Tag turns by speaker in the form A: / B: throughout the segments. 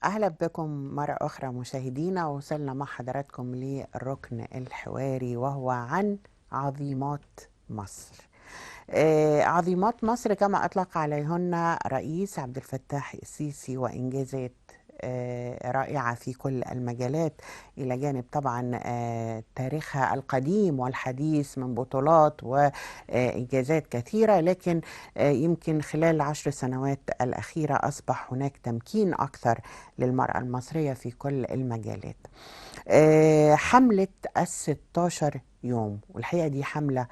A: أهلا بكم مرة أخرى مشاهدينا. وصلنا مع حضراتكم للركن الحواري وهو عن عظيمات مصر. عظيمات مصر كما أطلق عليهن رئيس عبد الفتاح السيسي، وإنجازات رائعة في كل المجالات، إلى جانب طبعا تاريخها القديم والحديث من بطولات وإنجازات كثيرة. لكن يمكن خلال العشر سنوات الأخيرة أصبح هناك تمكين أكثر للمرأة المصرية في كل المجالات. حملة ال16 يوم، والحقيقة دي حملة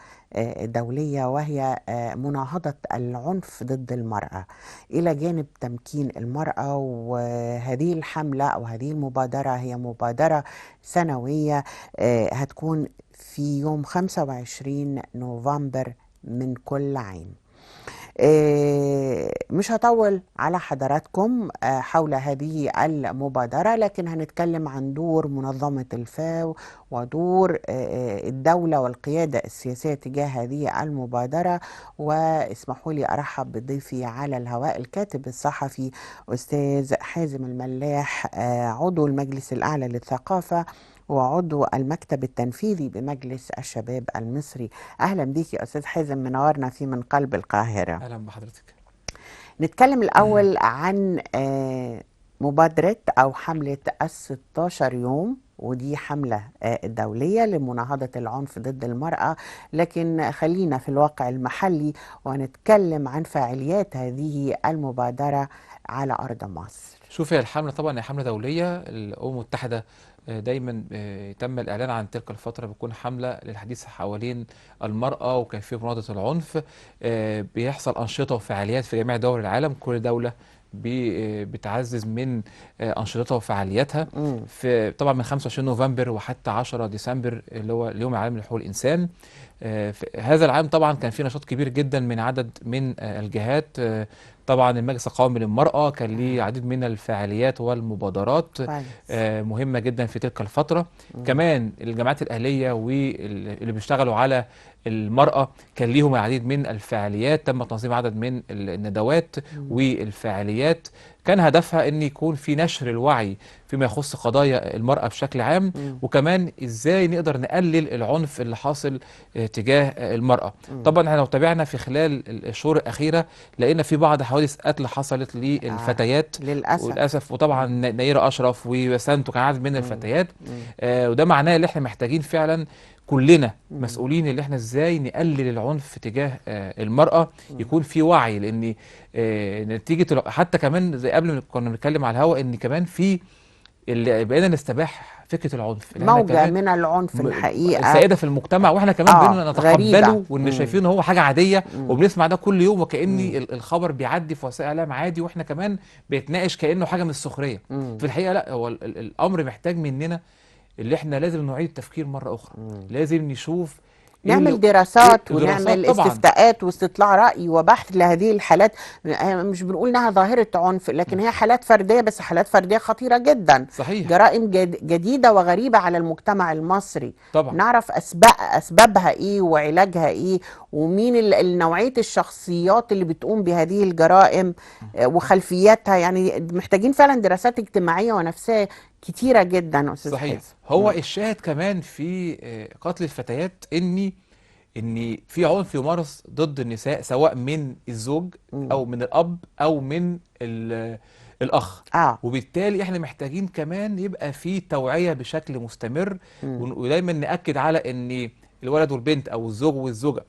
A: دولية، وهي مناهضة العنف ضد المرأة إلى جانب تمكين المرأة. وهذه الحملة أو هذه المبادرة هي مبادرة سنوية هتكون في يوم 25 نوفمبر من كل عام. مش هطول على حضراتكم حول هذه المبادرة، لكن هنتكلم عن دور منظمة الفاو ودور الدولة والقيادة السياسية تجاه هذه المبادرة. واسمحوا لي أرحب بضيفي على الهواء الكاتب الصحفي أستاذ حازم الملاح، عضو المجلس الأعلى للثقافة وعضو المكتب التنفيذي بمجلس الشباب المصري. أهلا بيك يا أستاذ حازم، منورنا في من قلب القاهرة.
B: اهلا بحضرتك.
A: نتكلم الأول عن مبادرة أو حملة ال16 يوم، ودي حملة دولية لمناهضة العنف ضد المرأة. لكن خلينا في الواقع المحلي ونتكلم عن فعاليات هذه المبادرة على أرض مصر.
B: شوف، هي الحمله طبعا هي حمله دوليه. الامم المتحده دايما تم الاعلان عن تلك الفتره بتكون حمله للحديث حوالين المراه وكيفيه مناهضه العنف. بيحصل انشطه وفعاليات في جميع دول العالم. كل دوله بتعزز من انشطتها وفعالياتها.
A: مم.
B: في طبعا من 25 نوفمبر وحتى 10 ديسمبر اللي هو اليوم العالمي لحقوق الانسان. في هذا العام طبعا كان في نشاط كبير جدا من عدد من الجهات. طبعا المجلس القومي للمرأة كان ليه عديد من الفعاليات والمبادرات
A: كويس.
B: مهمة جدا في تلك الفترة.
A: مم.
B: كمان الجامعات الأهلية واللي بيشتغلوا على المرأة كان ليهم العديد من الفعاليات. تم تنظيم عدد من الندوات
A: مم.
B: والفعاليات كان هدفها ان يكون في نشر الوعي فيما يخص قضايا المرأة بشكل عام،
A: مم.
B: وكمان ازاي نقدر نقلل العنف اللي حاصل تجاه المرأة.
A: مم.
B: طبعا احنا لو تابعنا في خلال الشهور الأخيرة لقينا في بعض حوادث قتل حصلت للفتيات
A: للأسف.
B: وللأسف. وطبعا نيرة أشرف وبسنت وكان عدد من
A: مم.
B: الفتيات.
A: مم.
B: وده معناه ان احنا محتاجين فعلا كلنا
A: مم.
B: مسؤولين اللي احنا ازاي نقلل العنف تجاه المرأة.
A: مم.
B: يكون في وعي، لان نتيجة حتى كمان زي قبل ما كنا بنتكلم على الهواء ان كمان في اللي بقينا نستباح فكرة العنف اللي احنا
A: موجة
B: كمان
A: من العنف الحقيقة.
B: السائدة في المجتمع، واحنا كمان بقينا
A: غريبة.
B: نتقبله وان شايفين ان هو حاجة عادية
A: مم.
B: وبنسمع ده كل يوم، وكأن
A: مم.
B: الخبر بيعدي في وسائل اعلام عادي، واحنا كمان بيتناقش كأنه حاجة من السخرية.
A: مم.
B: في الحقيقة لا، هو الامر محتاج مننا اللي احنا لازم نعيد التفكير مرة اخرى.
A: مم.
B: لازم نشوف ايه
A: نعمل
B: اللي ايه
A: دراسات ونعمل
B: الدراسات طبعا.
A: استفتاءات واستطلاع رأي وبحث لهذه الحالات. مش بنقول انها ظاهرة عنف، لكن هي حالات فردية، بس حالات فردية خطيرة جدا.
B: صحيح.
A: جرائم جديدة وغريبة على المجتمع المصري.
B: طبعا.
A: نعرف أسبابها إيه وعلاجها إيه، ومين نوعية الشخصيات اللي بتقوم بهذه الجرائم وخلفياتها. يعني محتاجين فعلا دراسات اجتماعية ونفسية كتيرة جدا أستاذ
B: صحيح.
A: حازم.
B: هو الشاهد كمان في قتل الفتيات ان في عنف يمارس ضد النساء، سواء من الزوج
A: مم.
B: او من الاب او من الاخ.
A: اه.
B: وبالتالي احنا محتاجين كمان يبقى في توعية بشكل مستمر،
A: مم.
B: ودايما نأكد على ان الولد والبنت او الزوج والزوجة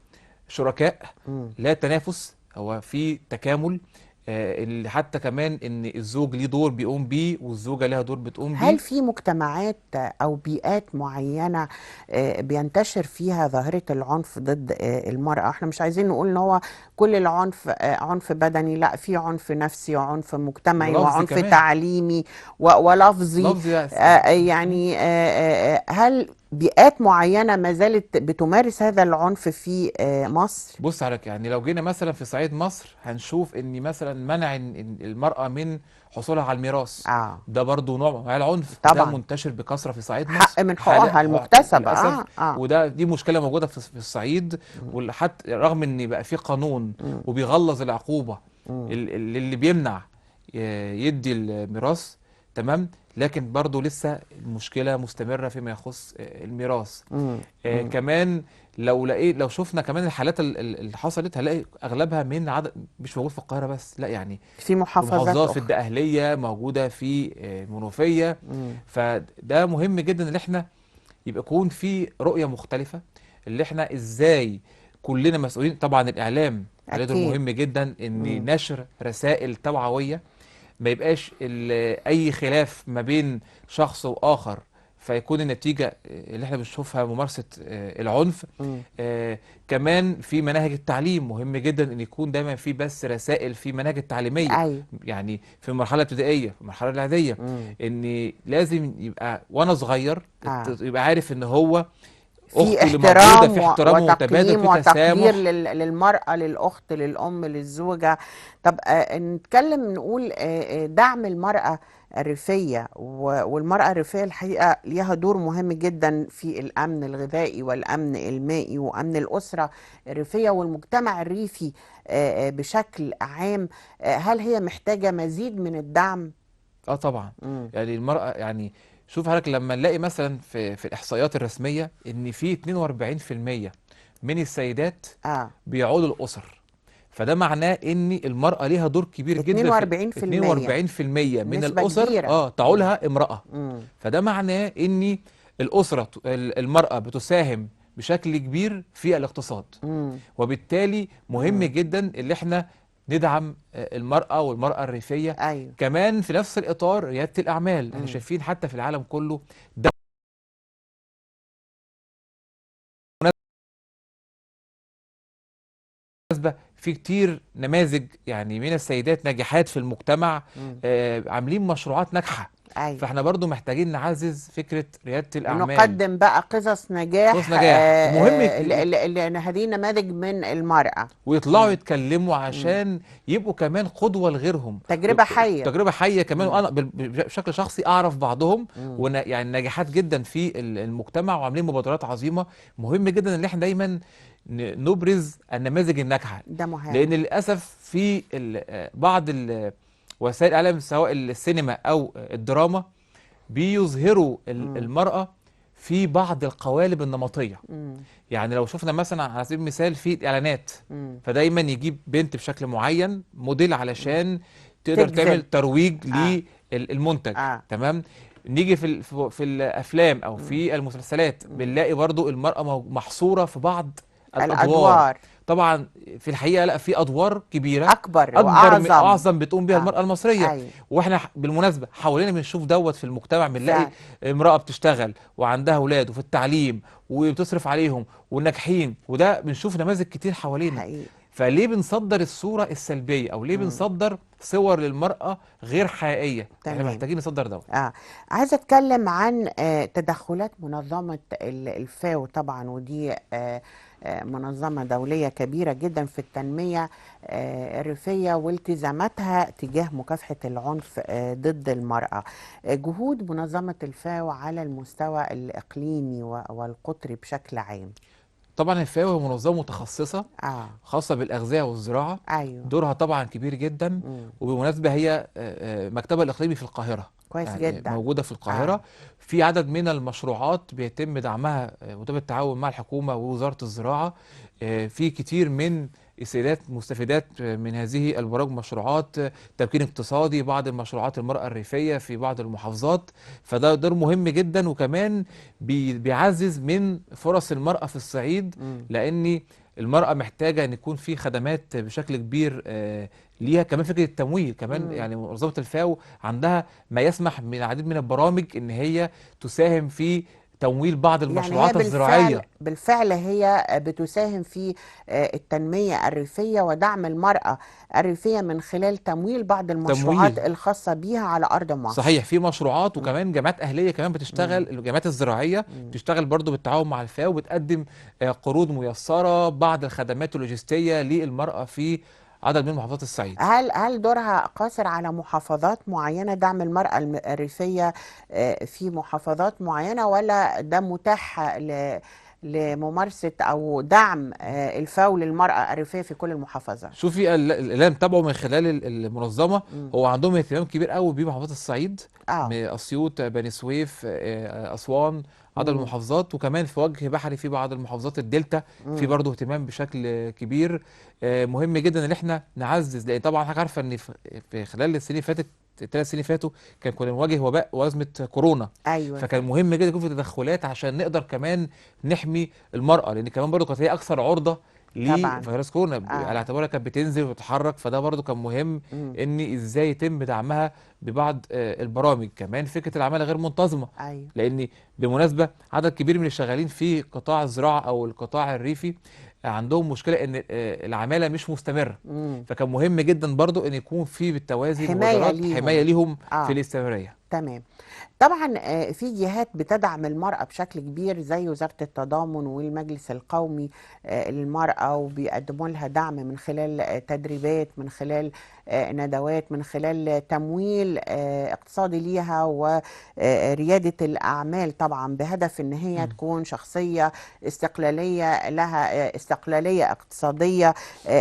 B: شركاء،
A: مم.
B: لا تنافس، هو في تكامل. اللي حتى كمان ان الزوج ليه دور بيقوم بيه والزوجة لها دور بتقوم
A: هل
B: بيه.
A: في مجتمعات أو بيئات معينة بينتشر فيها ظاهرة العنف ضد المرأة؟ احنا مش عايزين نقول ان هو كل العنف عنف بدني، لا، في عنف نفسي وعنف مجتمعي
B: ولفظ
A: وعنف
B: كمان.
A: تعليمي ولفظي.
B: لفظ يا
A: يعني هل بيئات معينة ما زالت بتمارس هذا العنف في مصر؟
B: بص عليك، يعني لو جينا مثلا في صعيد مصر هنشوف ان مثلا منع إن المرأة من حصولها على الميراث،
A: اه.
B: ده برضو نوع من انواع العنف، ده
A: طبعا.
B: منتشر بكثرة في صعيد
A: حق
B: مصر.
A: من حقوقها المكتسبة.
B: للأسف.
A: اه.
B: دي مشكلة موجودة في الصعيد.
A: مم.
B: وحتى رغم ان بقى في قانون
A: مم.
B: وبيغلظ العقوبة
A: مم.
B: اللي بيمنع يدي الميراث، تمام. لكن برضو لسه المشكله مستمره فيما يخص الميراث.
A: مم. مم.
B: كمان لو شفنا كمان الحالات اللي حصلت، هنلاقي اغلبها من عدد مش موجود في القاهره بس، لا يعني
A: في
B: في
A: محافظات
B: محافظات، في
A: أخرى.
B: الدقهليه موجوده، في المنوفيه.
A: مم.
B: فده مهم جدا ان احنا يكون في رؤيه مختلفه، اللي احنا ازاي كلنا مسؤولين. طبعا الاعلام عليه دور
A: أكيد.
B: مهم جدا، ان
A: مم.
B: نشر رسائل توعويه، ما يبقاش اي خلاف ما بين شخص واخر فيكون النتيجة اللي احنا بنشوفها ممارسة العنف.
A: مم.
B: كمان في مناهج التعليم مهم جدا ان يكون دايما في بس رسائل في مناهج التعليمية،
A: أيوه.
B: يعني في المرحلة الابتدائية، في المرحلة الإعدادية،
A: مم.
B: ان لازم يبقى وانا صغير
A: آه.
B: يبقى عارف ان هو
A: في
B: اخته اللي موجودة
A: احترام
B: في احترام وتبادل،
A: وتقييم
B: في
A: وتقدير
B: تسامح.
A: للمرأة، للأخت، للأم، للزوجة. طب نتكلم نقول دعم المرأة الريفية، والمرأة الريفية الحقيقة ليها دور مهم جدا في الأمن الغذائي والأمن المائي وأمن الأسرة الريفية والمجتمع الريفي بشكل عام. هل هي محتاجة مزيد من الدعم؟
B: اه طبعا.
A: مم.
B: يعني المرأة، يعني شوف حضرتك لما نلاقي مثلا في الإحصائيات الرسمية إن في 42% من السيدات
A: اه.
B: بيعولوا الأسر، فده معناه إن المرأة ليها دور كبير جدا في
A: 42%.
B: 42% من
A: نسبة
B: الأسر
A: كبيرة. مم.
B: تعولها امرأة.
A: مم.
B: فده معناه إن الأسرة المرأة بتساهم بشكل كبير في الاقتصاد،
A: مم.
B: وبالتالي مهم
A: مم.
B: جدا اللي احنا ندعم المرأة والمرأة الريفية.
A: ايوه.
B: كمان في نفس الإطار ريادة الأعمال، احنا
A: مم.
B: شايفين حتى في العالم كله بالمناسبة في كتير نماذج يعني من السيدات ناجحات في المجتمع،
A: مم.
B: عاملين مشروعات ناجحة.
A: ايوه.
B: فاحنا برضو محتاجين نعزز فكرة ريادة الأعمال،
A: نقدم بقى قصص
B: فرص
A: نجاح
B: نجاح، ومهم
A: لهذه النماذج من المرأة.
B: ويطلعوا
A: مم.
B: يتكلموا
A: مم.
B: عشان يبقوا كمان قدوة لغيرهم.
A: تجربة حية.
B: تجربة حية كمان،
A: مم.
B: وأنا بشكل شخصي أعرف بعضهم
A: مم.
B: يعني ناجحات جدا في المجتمع وعاملين مبادرات عظيمة. مهم جدا إن احنا دايما نبرز النماذج الناجحة،
A: ده
B: لأن
A: مهم.
B: للأسف في بعض وسائل الإعلام سواء السينما أو الدراما بيظهروا
A: مم.
B: المرأة في بعض القوالب النمطية.
A: مم.
B: يعني لو شفنا مثلا على سبيل المثال في الاعلانات،
A: مم.
B: فدايما يجيب بنت بشكل معين موديل
A: مم.
B: علشان تقدر تعمل
A: تجذب.
B: ترويج
A: اه.
B: للمنتج.
A: اه.
B: تمام. نيجي في الافلام او
A: مم.
B: في المسلسلات،
A: مم.
B: بنلاقي برضو المرأة محصورة في بعض الادوار.
A: الأدوار
B: طبعا في الحقيقة لا، في ادوار كبيرة
A: أكبر
B: اكبر من
A: وأعظم.
B: اعظم بتقوم بها
A: اه.
B: المرأة المصرية.
A: أيوه.
B: واحنا بالمناسبة حوالينا بنشوف دوت في المجتمع، بنلاقي
A: فعلا.
B: امرأة بتشتغل وعندها اولاد وفي التعليم وبتصرف عليهم وناجحين، وده بنشوف نماذج كتير حوالينا.
A: حقيقي.
B: فليه بنصدر الصورة السلبية، او ليه
A: مم.
B: بنصدر صور للمرأة غير حقيقية؟ احنا
A: تمام.
B: محتاجين نصدر دوت.
A: عايزة أتكلم عن تدخلات منظمة الفاو طبعا، ودي منظمة دولية كبيرة جدا في التنمية الريفية والتزاماتها تجاه مكافحة العنف ضد المرأة. جهود منظمة الفاو على المستوى الإقليمي والقطري بشكل عام.
B: طبعا الفاو هي منظمة متخصصة
A: آه.
B: خاصة بالأغذية والزراعة،
A: أيوه.
B: دورها طبعا كبير جدا.
A: مم.
B: وبالمناسبة هي مكتبها الإقليمي في القاهرة،
A: كويس
B: يعني
A: جدا.
B: موجودة في
A: آه.
B: القاهرة. في عدد من المشروعات بيتم دعمها بالتعاون مع الحكومة ووزارة الزراعة. في كتير من السيدات مستفيدات من هذه البرامج، مشروعات تمكين اقتصادي، بعض المشروعات المرأة الريفية في بعض المحافظات. فده دور مهم جدا، وكمان بيعزز من فرص المرأة في الصعيد،
A: مم.
B: لأن المرأة محتاجة أن يكون في خدمات بشكل كبير ليها. كمان فكرة التمويل كمان،
A: مم.
B: يعني منظمة الفاو عندها ما يسمح من العديد من البرامج ان هي تساهم في تمويل بعض
A: يعني هي
B: المشروعات الزراعية.
A: بالفعل هي بتساهم في التنمية الريفية ودعم المرأة الريفية من خلال تمويل بعض المشروعات
B: تمويل
A: الخاصة بيها على أرض مصر.
B: صحيح، في مشروعات،
A: مم.
B: وكمان جامعات أهلية كمان
A: مم.
B: بتشتغل، الجامعات الزراعية
A: مم.
B: بتشتغل برضو بالتعاون مع الفاو، وبتقدم قروض ميسرة، بعض الخدمات اللوجستية للمرأة في عدد من محافظات الصعيد.
A: هل دورها قاصر على محافظات معينة، دعم المرأة الريفية في محافظات معينة، ولا ده متاح لممارسة أو دعم الفاو للمرأة الريفية في كل المحافظات؟
B: شوفي اللي انا متابعه من خلال المنظمه،
A: مم.
B: هو عندهم اهتمام كبير قوي بمحافظات الصعيد،
A: اه.
B: اسيوط، بني سويف، اسوان، عدد
A: مم.
B: المحافظات، وكمان في وجه بحري في بعض المحافظات الدلتا في
A: مم.
B: برضه اهتمام بشكل كبير. مهم جدا ان احنا نعزز، لان طبعا حضرتك عارفه ان في خلال السنين اللي فاتت، الثلاث سنين اللي فاتوا كنا بنواجه وباء وازمه كورونا.
A: أيوة
B: فكان
A: فعلا.
B: مهم جدا يكون في تدخلات عشان نقدر كمان نحمي المراه، لان كمان برضه كانت هي اكثر عرضه
A: طبعا.
B: لفيروس كورونا على
A: اه.
B: اعتبارها كانت بتنزل وتتحرك. فده برضو كان مهم
A: مم.
B: ان ازاي يتم دعمها ببعض البرامج. كمان فكره العماله غير منتظمه،
A: أيوة.
B: لان بالمناسبه عدد كبير من الشغالين في قطاع الزراعه او القطاع الريفي عندهم مشكله ان العماله مش مستمره.
A: مم.
B: فكان مهم جدا برضو ان يكون في بالتوازي
A: حماية
B: مبادرات حمايه
A: ليهم.
B: ليهم في
A: اه.
B: الاستمراريه.
A: تمام. طبعا في جهات بتدعم المرأة بشكل كبير زي وزارة التضامن والمجلس القومي للمرأة، وبيقدموا لها دعم من خلال تدريبات، من خلال ندوات، من خلال تمويل اقتصادي ليها وريادة الأعمال، طبعا بهدف إن هي
B: مم.
A: تكون شخصية استقلالية، لها استقلالية اقتصادية،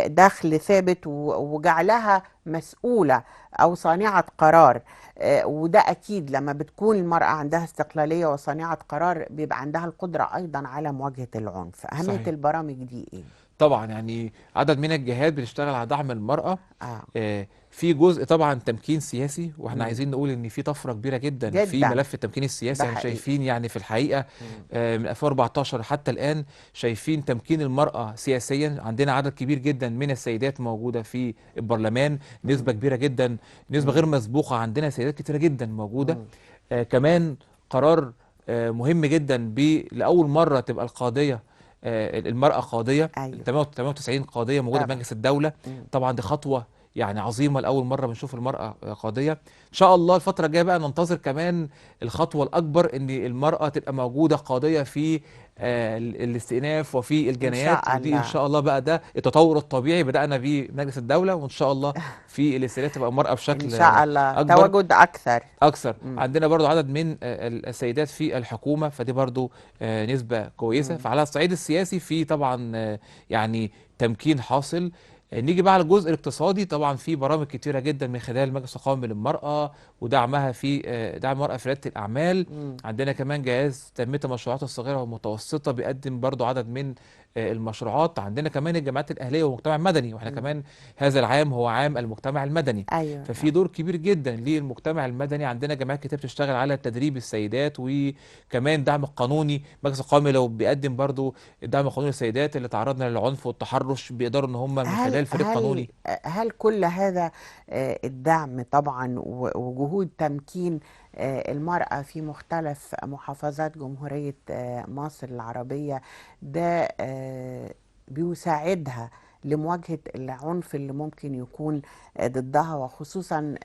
A: دخل ثابت، وجعلها مسؤولة أو صانعة قرار. وده أكيد لما بتكون المرأة عندها استقلالية وصانعة قرار بيبقى عندها القدرة أيضا على مواجهة العنف. أهمية
B: صحيح.
A: البرامج دي إيه؟
B: طبعا يعني عدد من الجهات بتشتغل على دعم المرأة.
A: آه.
B: في جزء طبعا تمكين سياسي، واحنا
A: مم.
B: عايزين نقول ان في طفرة كبيرة جدا في
A: جدا.
B: ملف التمكين
A: ده
B: السياسي. احنا
A: حقيقي.
B: شايفين يعني في الحقيقة
A: مم.
B: من 2014 حتى الآن شايفين تمكين المرأة سياسيا. عندنا عدد كبير جدا من السيدات موجودة في البرلمان، نسبة
A: مم.
B: كبيرة جدا، نسبة غير
A: مم.
B: مسبوقة، عندنا سيدات كتيرة جدا موجودة.
A: مم.
B: كمان قرار مهم جدا لأول مرة تبقى القاضية، المرأة قاضية،
A: أيوه.
B: 98 قاضية موجودة في
A: طبعا.
B: مجلس الدولة.
A: مم.
B: طبعا دي خطوة يعني عظيمة، لأول مرة بنشوف المرأة قاضية. إن شاء الله الفترة الجاية بقى ننتظر كمان الخطوة الأكبر، إن المرأة تبقى موجودة قاضية في الاستئناف وفي
A: إن
B: الجنايات.
A: شاء
B: ودي إن
A: الله.
B: شاء الله بقى ده التطور الطبيعي بدأنا بيه مجلس الدولة، وإن شاء الله في الاستئناف تبقى المرأة
A: إن
B: بشكل
A: شاء الله
B: أكبر
A: تواجد أكثر.
B: اكثر.
A: مم.
B: عندنا برضو عدد من السيدات في الحكومه، فدي برضو نسبه كويسه.
A: مم.
B: فعلى الصعيد السياسي في طبعا يعني تمكين حاصل. نيجي بقى على الجزء الاقتصادي، طبعا في برامج كتيره جدا من خلال المجلس القومي للمراه ودعمها في دعم المراه في رياده الاعمال.
A: مم.
B: عندنا كمان جهاز تنميه المشروعات الصغيره والمتوسطه بيقدم برضو عدد من المشروعات. عندنا كمان الجامعات الاهليه والمجتمع المدني، واحنا
A: مم.
B: كمان هذا العام هو عام المجتمع المدني.
A: أيوه
B: ففي
A: طبعا.
B: دور كبير جدا للمجتمع المدني. عندنا جمعيات كتير بتشتغل على تدريب السيدات، وكمان دعم القانوني. المجلس القومي لو بيقدم برضو الدعم القانوني للسيدات اللي تعرضن للعنف والتحرش، بيقدروا ان هم من
A: هل
B: خلال فريق
A: هل
B: قانوني.
A: هل كل هذا الدعم طبعا وجهود تمكين المرأة في مختلف محافظات جمهورية مصر العربية ده بيساعدها لمواجهة العنف اللي ممكن يكون ضدها، وخصوصا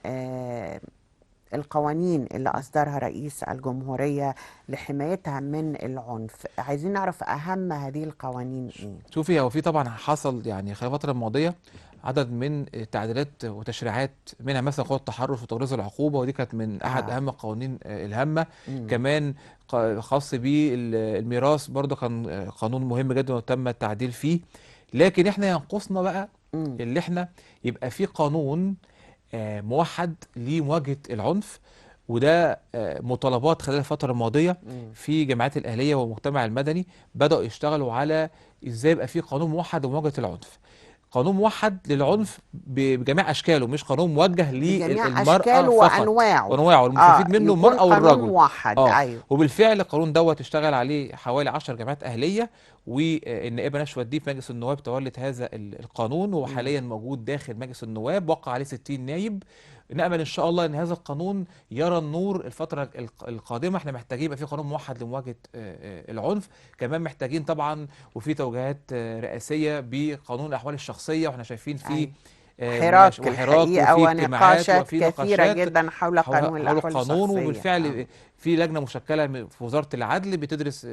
A: القوانين اللي أصدرها رئيس الجمهورية لحمايتها من العنف؟ عايزين نعرف أهم هذه القوانين إيه؟
B: شوفي، هو في طبعا حصل يعني خلال الفتره الماضيه عدد من التعديلات وتشريعات، منها مثلا قانون التحرش وتجريز العقوبه، ودي كانت من احد
A: آه.
B: اهم القوانين الهامه.
A: مم.
B: كمان خاص بالميراث برضه كان قانون مهم جدا وتم التعديل فيه. لكن احنا ينقصنا بقى
A: مم.
B: اللي احنا يبقى في قانون موحد لمواجهة العنف. وده مطالبات خلال الفترة الماضية
A: مم.
B: في جامعات الأهلية والمجتمع المدني، بدأوا يشتغلوا على ازاي يبقى في قانون موحد لمواجهة العنف. قانون موحد
A: مم.
B: للعنف بجميع أشكاله، مش قانون موجه
A: بجميع
B: للمرأة
A: أشكاله
B: فقط
A: وأنواعه.
B: وأنواعه المستفيد منه
A: يكون
B: المرأة
A: قانون
B: والرجل.
A: موحد.
B: اه،
A: أيوه.
B: وبالفعل القانون دوت اشتغل عليه حوالي 10 جامعات أهلية، والنائبة نشوى الدين في مجلس النواب تولت هذا القانون، وهو
A: مم.
B: حاليا موجود داخل مجلس النواب، وقع عليه 60 نائب. نأمل إن شاء الله إن هذا القانون يرى النور الفترة القادمة. احنا محتاجين يبقى في قانون موحد لمواجهة العنف. كمان محتاجين طبعا، وفي توجيهات رئاسية بقانون الأحوال الشخصية، واحنا شايفين في
A: أيوه. حراك
B: وحراك
A: الحقيقة
B: وفي اجتماعات
A: ونقاشات
B: وفي
A: كثيرة
B: نقاشات
A: جدا حول قانون
B: حول
A: الأحوال
B: القانون.
A: الشخصية.
B: وبالفعل في لجنة مشكلة في وزارة العدل بتدرس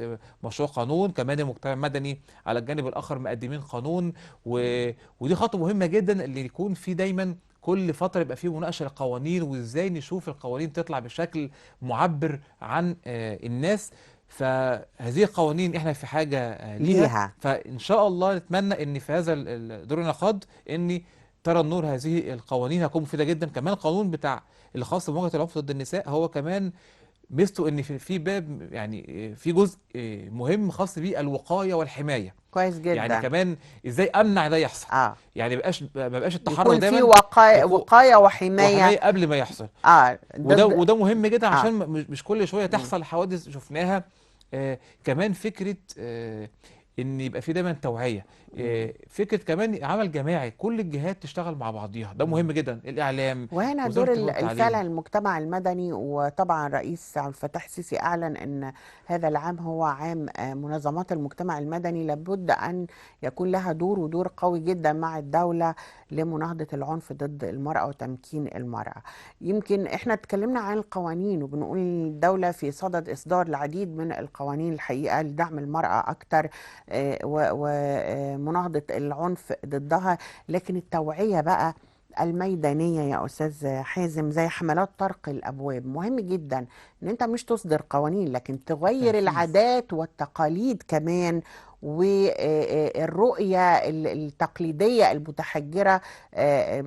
B: مشروع قانون. كمان المجتمع المدني على الجانب الآخر مقدمين قانون. ودي خطوة مهمة جدا، اللي يكون في دايما كل فترة يبقى فيه مناقشة للقوانين، وازاي نشوف القوانين تطلع بشكل معبر عن الناس. فهذه القوانين احنا في حاجة ليها.
A: ليها.
B: فإن شاء الله نتمنى إن في هذا دور النقاد إن ترى النور هذه القوانين هتكون مفيدة جدا. كمان القانون بتاع اللي خاص بمواجهة العنف ضد النساء هو كمان ميزته ان في باب، يعني في جزء مهم خاص بيه الوقايه والحمايه.
A: كويس
B: يعني
A: جدا.
B: كمان ازاي امنع ده يحصل.
A: اه
B: يعني ما بقاش التحرش
A: يكون في
B: دايما يكون
A: وقاية وحماية.
B: وحمايه قبل ما يحصل.
A: ضد.
B: وده مهم جدا
A: اه.
B: عشان مش كل شويه
A: مم.
B: تحصل حوادث شفناها. كمان فكره ان يبقى في دايما توعيه.
A: مم.
B: فكره كمان عمل جماعي، كل الجهات تشتغل مع بعضيها، ده
A: مم.
B: مهم جدا. الاعلام،
A: وهنا
B: وزاره
A: دور
B: التربيه
A: فعلا
B: والتعليم.
A: المجتمع المدني. وطبعا رئيس عبد الفتاح السيسي أعلن أن هذا العام هو عام منظمات المجتمع المدني، لابد أن يكون لها دور، ودور قوي جدا مع الدولة لمناهضة العنف ضد المرأة وتمكين المرأة. يمكن احنا اتكلمنا عن القوانين، وبنقول الدولة في صدد إصدار العديد من القوانين الحقيقة لدعم المرأة أكتر ومناهضة العنف ضدها. لكن التوعية بقى الميدانية يا أستاذ حازم، زي حملات طرق الأبواب، مهم جدا إن أنت مش تصدر قوانين، لكن تغير
B: تنفيذ.
A: العادات والتقاليد كمان، والرؤية التقليدية المتحجرة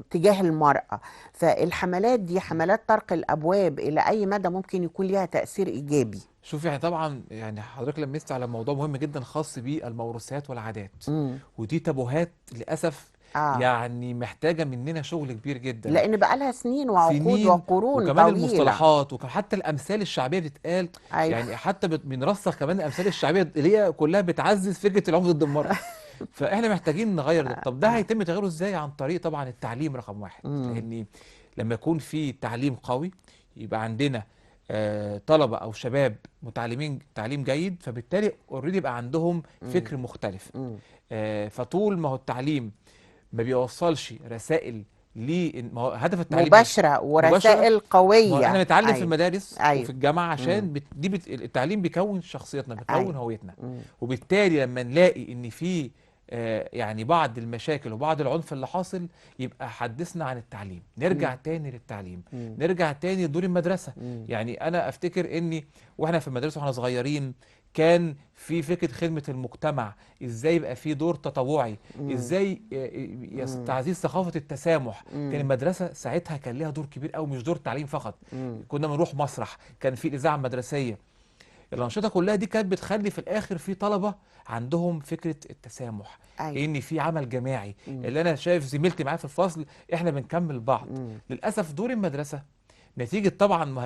A: تجاه المرأة. فالحملات دي، حملات طرق الأبواب، إلى أي مدى ممكن يكون لها تأثير إيجابي؟
B: شوف، يعني طبعا يعني حضرتك لمست على موضوع مهم جدا خاص بالموروثات والعادات،
A: امم.
B: ودي تابوهات للاسف.
A: آه.
B: يعني محتاجه مننا شغل كبير جدا،
A: لأن بقالها سنين وعقود
B: سنين.
A: وقرون
B: وكمان
A: طويلة.
B: المصطلحات وحتى الامثال الشعبيه بتتقال.
A: أيوه.
B: يعني حتى بنرسخ كمان الامثال الشعبيه اللي هي كلها بتعزز فكره العنف ضد المراه. فاحنا محتاجين نغير ده. طب ده هيتم تغييره ازاي؟ عن طريق طبعا التعليم رقم واحد.
A: امم.
B: لان لما يكون في تعليم قوي يبقى عندنا طلبة أو شباب متعلمين تعليم جيد، فبالتالي اوريدي يبقى عندهم فكر مختلف. فطول ما هو التعليم ما بيوصلش رسائل ما هو هدف التعليم ايه؟
A: مباشرة
B: مباشرة.
A: ورسائل
B: ما هو احنا
A: قوية.
B: بنتعلم في
A: أيوه.
B: المدارس وفي
A: أيوه.
B: الجامعة
A: مم.
B: عشان التعليم بيكون شخصيتنا، بيكون
A: أيوه.
B: هويتنا.
A: مم.
B: وبالتالي لما نلاقي ان في يعني بعض المشاكل وبعض العنف اللي حاصل، يبقى حدثنا عن التعليم، نرجع
A: مم.
B: تاني للتعليم،
A: مم.
B: نرجع تاني لدور المدرسة.
A: مم.
B: يعني انا افتكر اني واحنا في المدرسة واحنا صغيرين كان في فكرة خدمة المجتمع، ازاي يبقى في دور تطوعي،
A: مم.
B: ازاي
A: مم.
B: تعزيز ثقافة التسامح. كان
A: مم.
B: المدرسة ساعتها كان ليها دور كبير قوي، مش دور تعليم فقط.
A: مم.
B: كنا بنروح مسرح، كان في الإذاعة المدرسية. الأنشطة كلها دي كانت بتخلي في الآخر في طلبة عندهم فكرة التسامح،
A: أيوه.
B: إن في عمل جماعي.
A: مم.
B: اللي أنا شايف زميلتي معايا في الفصل إحنا بنكمل بعض.
A: مم.
B: للأسف دور المدرسة نتيجة طبعا ما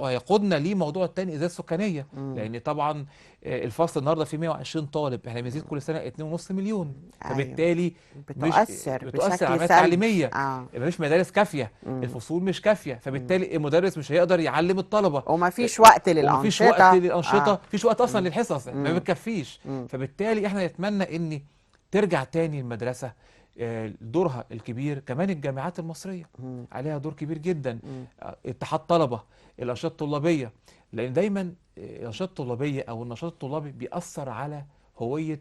B: هيقودنا ليه موضوع التاني إزاي السكانية.
A: مم.
B: لأن طبعا الفصل النهارده فيه 120 طالب، احنا بنزيد كل سنة 2.5 مليون.
A: أيوه.
B: فبالتالي مش
A: بتؤثر
B: بتؤثر على
A: بشكل
B: العملية
A: سلبي.
B: التعليمية. مفيش مدارس كافية،
A: مم.
B: الفصول مش كافية،
A: مم.
B: فبالتالي المدرس مش هيقدر يعلم الطلبة.
A: وما فيش وقت
B: ومفيش وقت
A: للأنشطة.
B: للأنشطة، مفيش وقت أصلا
A: مم.
B: للحصص، ما
A: مم.
B: بتكفيش.
A: مم.
B: فبالتالي احنا نتمنى ان ترجع تاني المدرسة دورها الكبير. كمان الجامعات المصرية
A: مم.
B: عليها دور كبير جدا.
A: مم.
B: اتحاد طلبة، الأنشطة الطلابية. لأن دايما الأنشطة الطلابية أو النشاط الطلابي بيأثر على هوية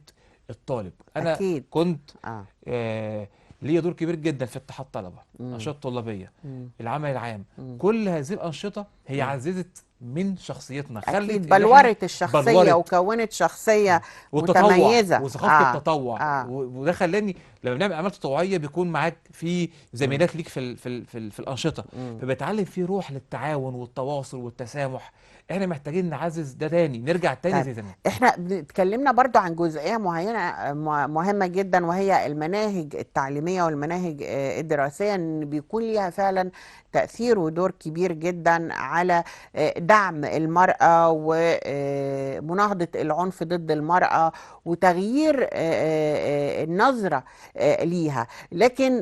B: الطالب. أنا
A: أكيد.
B: كنت
A: آه.
B: ليا دور كبير جدا في اتحاد طلبة،
A: مم.
B: أنشطة طلابية،
A: مم.
B: العمل العام.
A: مم.
B: كل هذه الأنشطة هي
A: مم.
B: عززت من شخصيتنا،
A: أكيد
B: خلت إن إحنا
A: بلورت الشخصية
B: بلورت.
A: وكونت شخصية
B: والتطوع
A: متميزة.
B: وثقافة التطوع،
A: آه.
B: وده خلاني لما بنعمل أعمال تطوعية بيكون معاك في
A: مم.
B: زميلات ليك في الأنشطة،
A: مم.
B: فبتعلم فيه روح للتعاون والتواصل والتسامح. احنا محتاجين نعزز ده تاني، نرجع تاني
A: طيب،
B: زي زمان.
A: احنا اتكلمنا برضو عن جزئية معينة مهمة جدا، وهي المناهج التعليمية والمناهج الدراسية، ان بيكون ليها فعلا تأثير ودور كبير جدا على دعم المرأة ومناهضة العنف ضد المرأة وتغيير النظرة ليها. لكن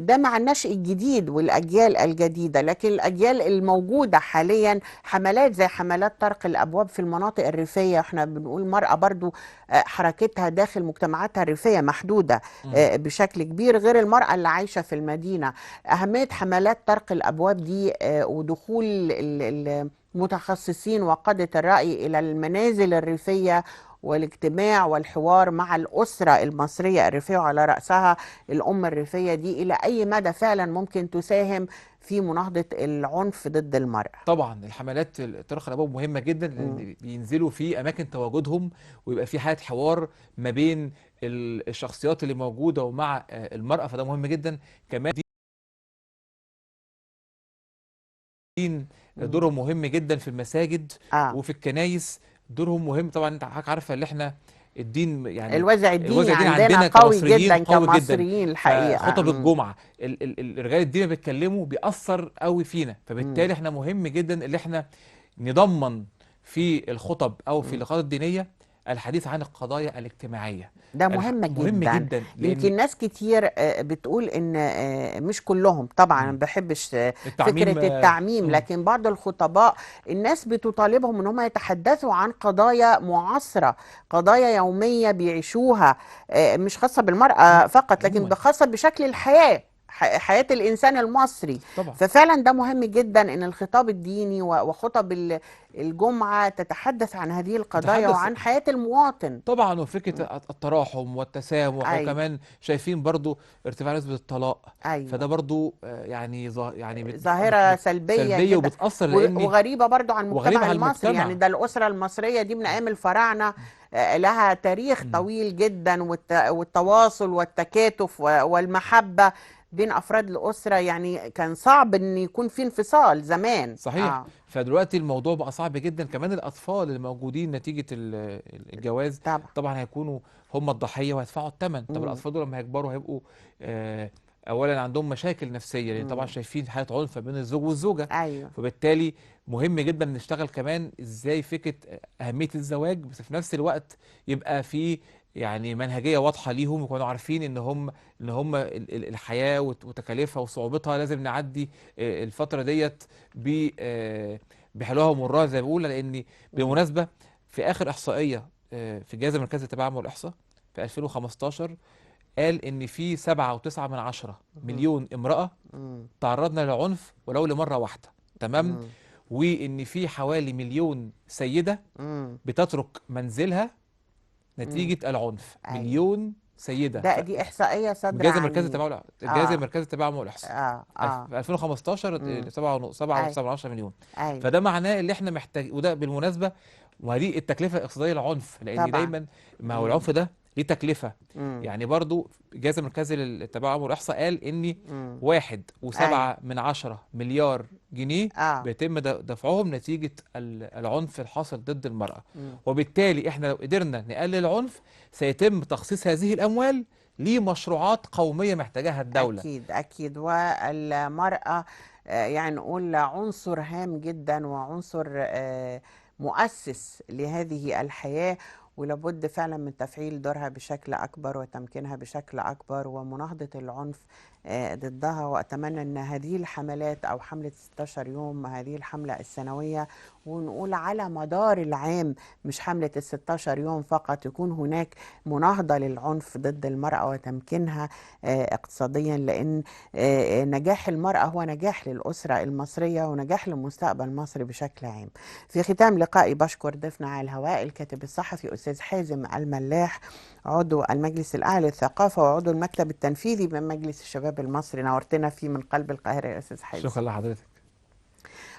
A: ده مع النشء الجديد والأجيال الجديدة. لكن الأجيال الموجودة حاليا، حملات زي حملات طرق الأبواب في المناطق الريفية، احنا بنقول المرأة برضو حركتها داخل مجتمعاتها الريفية محدودة
B: مم.
A: بشكل كبير، غير المرأة اللي عايشة في المدينة. أهمية حملات طرق الأبواب دي ودخول المتخصصين وقادة الرأي إلى المنازل الريفية والاجتماع والحوار مع الأسرة المصرية الريفية وعلى رأسها الأم الريفية دي، إلى أي مدى فعلا ممكن تساهم في مناهضة العنف ضد المرأة؟
B: طبعا الحملات طرق الابواب مهمه جدا،
A: مم.
B: لان بينزلوا في اماكن تواجدهم، ويبقى في حاله حوار ما بين الشخصيات اللي موجوده ومع المراه، فده مهم جدا. كمان الدين
A: مم.
B: دورهم مهم جدا في المساجد
A: آه
B: وفي الكنايس. دورهم مهم طبعا. انت حضرتك عارفه اللي احنا الدين يعني
A: الوازع الديني
B: الوازع الديني
A: عندنا
B: عندنا
A: قوي
B: كمصريين
A: جدا
B: قوي جدا.
A: كمصريين الحقيقة.
B: فخطب
A: مم.
B: الجمعه رجال الدين اللي بيتكلموا بيأثر قوي فينا،
A: مم.
B: فبالتالي احنا مهم جدا اللي احنا نضمن في الخطب او في
A: مم.
B: اللقاءات الدينيه الحديث عن القضايا الاجتماعيه.
A: ده مهم
B: مهم
A: جدا.
B: جدا لان
A: يمكن ناس كتير بتقول ان مش كلهم طبعا، ما
B: مم.
A: بحبش
B: التعميم.
A: فكرة التعميم،
B: مم.
A: لكن بعض الخطباء الناس بتطالبهم ان هم يتحدثوا عن قضايا معاصرة، قضايا يومية بيعيشوها، مش خاصة بالمرأة فقط لكن
B: عموما
A: خاصة بشكل الحياة، حياة الإنسان المصري.
B: طبعا.
A: ففعلا ده مهم جدا ان الخطاب الديني وخطب الجمعة تتحدث عن هذه القضايا
B: تتحدث
A: وعن حياة المواطن.
B: طبعا، وفكرة التراحم والتسامح،
A: ايوه.
B: وكمان شايفين برضو ارتفاع نسبة الطلاق. فده
A: ايوه.
B: برضو يعني يعني
A: ظاهرة سلبية
B: سلبية
A: جدا
B: وبتأثر، لأني
A: وغريبة برضو عن
B: وغريبة
A: المجتمع
B: على
A: المصري. يعني
B: المجتمع.
A: ده الأسرة المصرية دي من أيام الفراعنة لها تاريخ
B: مم.
A: طويل جدا، والتواصل والتكاتف والمحبة بين أفراد الأسرة. يعني كان صعب أن يكون في انفصال زمان.
B: صحيح. فدلوقتي الموضوع بقى صعب جدا. كمان الأطفال اللي موجودين نتيجة الجواز
A: طبعا.
B: طبعا هيكونوا هم الضحية وهيدفعوا الثمن. طب
A: مم.
B: الأطفال دول لما هيكبروا هيبقوا أولا عندهم مشاكل نفسية، لأن طبعا
A: مم.
B: شايفين حالة عنف بين الزوج والزوجة.
A: أيوه.
B: فبالتالي مهم جدا نشتغل كمان ازاي فكرة أهمية الزواج، بس في نفس الوقت يبقى في يعني منهجية واضحة ليهم، يكونوا عارفين ان هم الحياة وتكاليفها وصعوبتها لازم نعدي الفترة ديت بحلوها ومرها زي ما بقول. لان
A: مم.
B: بالمناسبة في اخر احصائية في الجهاز المركزي للتباعد والاحصاء في 2015 قال ان في 7.9
A: مم.
B: مليون امرأة
A: مم.
B: تعرضنا للعنف ولو لمرة واحدة. تمام.
A: مم.
B: وان في حوالي مليون سيدة
A: مم.
B: بتترك منزلها
A: مم.
B: نتيجة العنف.
A: أيوه.
B: مليون سيدة.
A: دي إحصائية صادرة
B: الجهاز المركزي
A: عن
B: للتباعد الجهاز
A: آه
B: المركزي للتباعد والاحصاء
A: آه.
B: في 2015
A: مم.
B: 7.9
A: أيوه.
B: مليون.
A: أيوه.
B: فده معناه اللي احنا محتاج، وده بالمناسبة وهذه التكلفة الاقتصادية للعنف، لان
A: طبعا.
B: دايما ما هو
A: مم.
B: العنف ده ليه تكلفة.
A: مم.
B: يعني برضو الجهاز المركزي للتباعد والاحصاء قال ان
A: مم.
B: 1.7 مليار جنيه
A: اه.
B: بيتم دفعهم نتيجة العنف الحاصل ضد المرأة.
A: مم.
B: وبالتالي احنا لو قدرنا نقلل العنف سيتم تخصيص هذه الأموال لمشروعات قومية محتاجاها الدولة.
A: اكيد اكيد. والمرأة يعني نقول عنصر هام جدا وعنصر مؤسس لهذه الحياة، ولابد فعلا من تفعيل دورها بشكل أكبر وتمكينها بشكل أكبر ومناهضة العنف ضدها. وأتمنى أن هذه الحملات أو حملة 16 يوم، هذه الحملة السنوية، ونقول على مدار العام، مش حملة 16 يوم فقط، يكون هناك مناهضة للعنف ضد المرأة وتمكينها اقتصاديا، لأن نجاح المرأة هو نجاح للأسرة المصرية ونجاح لمستقبل مصر بشكل عام. في ختام لقائي بشكر ضيفنا على الهواء الكاتب الصحفي أستاذ حازم الملاح، عضو المجلس الأعلى للثقافة وعضو المكتب التنفيذي من مجلس الشباب المصري. نورتنا فيه من قلب القاهرة يا أستاذ حازم.
B: شكرا لحضرتك.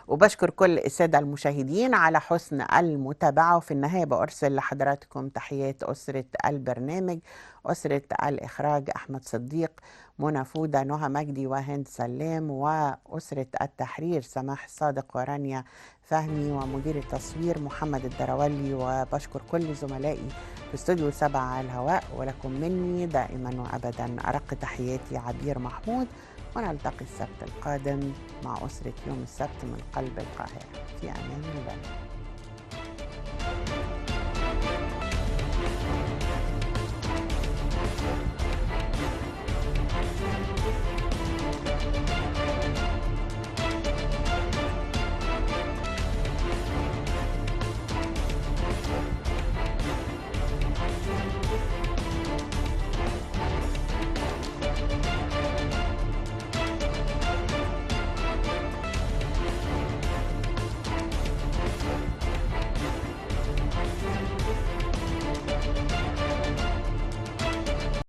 A: وبشكر كل السادة المشاهدين على حسن المتابعة. وفي النهاية بأرسل لحضراتكم تحيات أسرة البرنامج، أسرة الإخراج أحمد صديق، منى فودة، نهى مجدي، وهند سلام، وأسرة التحرير سماح الصادق ورانيا فهمي، ومدير التصوير محمد الدرولي. وبشكر كل زملائي في استوديو 7 على الهواء. ولكم مني دائما وأبدا أرق تحياتي عبير محمود، ونلتقي السبت القادم مع أسرة يوم السبت من قلب القاهرة. في أمان الله.